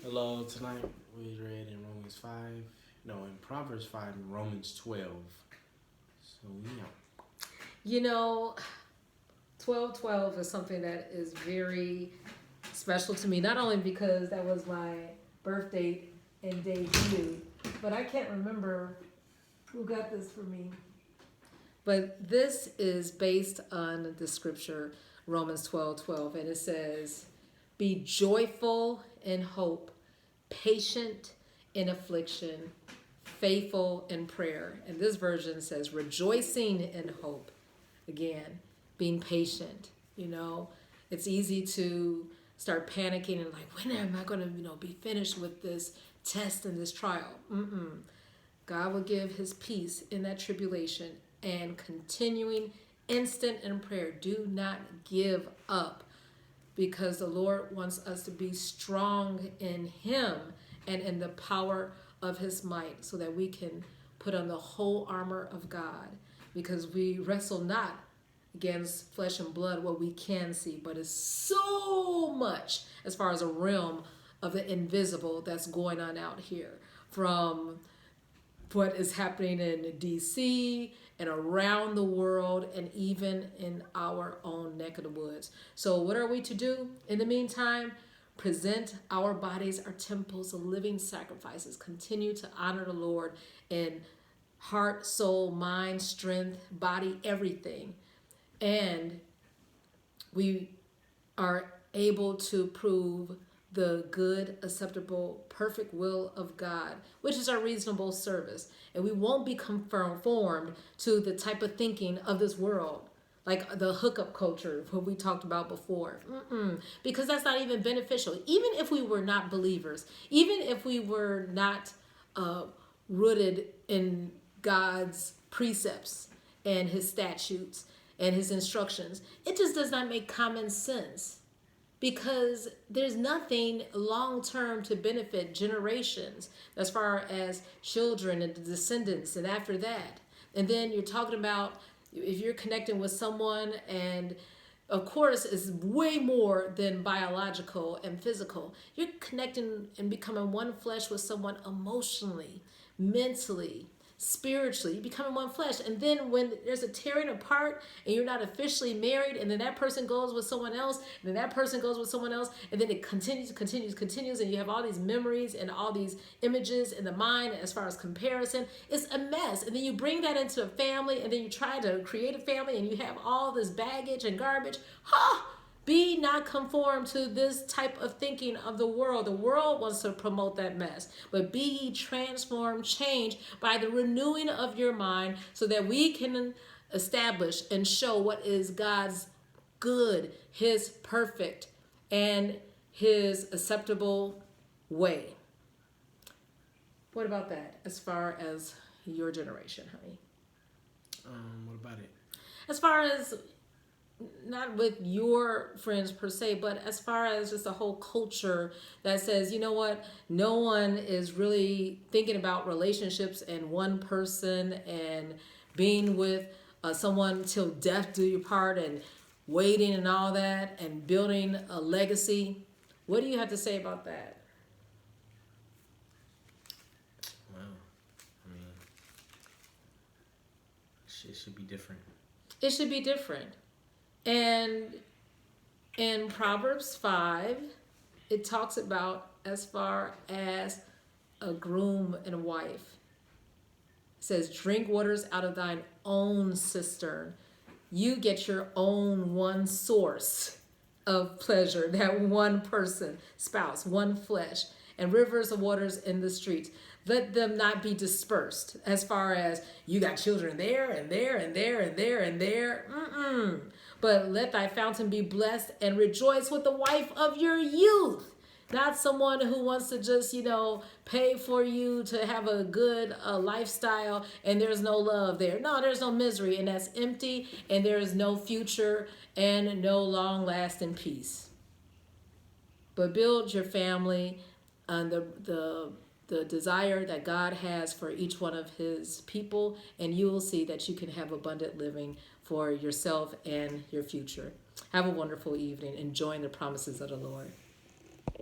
Hello, tonight we read in Proverbs 5 and Romans 12. So, yeah. You know, 12/12 is something that is very special to me, not only because that was my birth date and debut, but I can't remember who got this for me. But this is based on the scripture, Romans 12:12, and it says, "Be joyful in hope, patient in affliction, faithful in prayer." And this version says, "Rejoicing in hope." Again, being patient. It's easy to start panicking and like, when am I going to be finished with this test and this trial? God will give his peace in that tribulation, and continuing instant in prayer. Do not give up, because the Lord wants us to be strong in him and in the power of his might, so that we can put on the whole armor of God, because we wrestle not against flesh and blood, what we can see, but it's so much as far as a realm of the invisible that's going on out here, from what is happening in DC and around the world, and even in our own neck of the woods. So what are we to do in the meantime? Present our bodies, our temples, living sacrifices. Continue to honor the Lord in heart, soul, mind, strength, body, everything. And we are able to prove the good, acceptable, perfect will of God, which is our reasonable service. And we won't be conformed to the type of thinking of this world, like the hookup culture, what we talked about before. Because that's not even beneficial. Even if we were not believers, even if we were not rooted in God's precepts and his statutes and his instructions, it just does not make common sense, because there's nothing long-term to benefit generations as far as children and the descendants and after that. And then you're talking about if you're connecting with someone, and of course it's way more than biological and physical. You're connecting and becoming one flesh with someone emotionally, mentally, spiritually. You become one flesh. And then when there's a tearing apart and you're not officially married, and then that person goes with someone else, and then that person goes with someone else, and then it continues, and you have all these memories and all these images in the mind as far as comparison. It's a mess. And then you bring that into a family, and then you try to create a family, and you have all this baggage and garbage. Be not conformed to this type of thinking of the world. The world wants to promote that mess. But be ye transformed, changed by the renewing of your mind, so that we can establish and show what is God's good, his perfect, and his acceptable way. What about that as far as your generation, honey? What about it? As far as, not with your friends per se, but as far as just the whole culture that says, you know what, no one is really thinking about relationships and one person and being with someone till death do you part, and waiting and all that, and building a legacy. What do you have to say about that? Well, I mean, it should be different. It should be different. And in Proverbs 5, it talks about as far as a groom and a wife. It says, drink waters out of thine own cistern. You get your own one source of pleasure, that one person, spouse, one flesh, and rivers of waters in the streets. Let them not be dispersed, as far as you got children there and there and there and there and there. But let thy fountain be blessed, and rejoice with the wife of your youth. Not someone who wants to just, pay for you to have a good lifestyle, and there's no love there. No, there's no misery, and that's empty, and there is no future and no long-lasting peace. But build your family on the desire that God has for each one of his people, and you will see that you can have abundant living for yourself and your future. Have a wonderful evening, enjoying the promises of the Lord.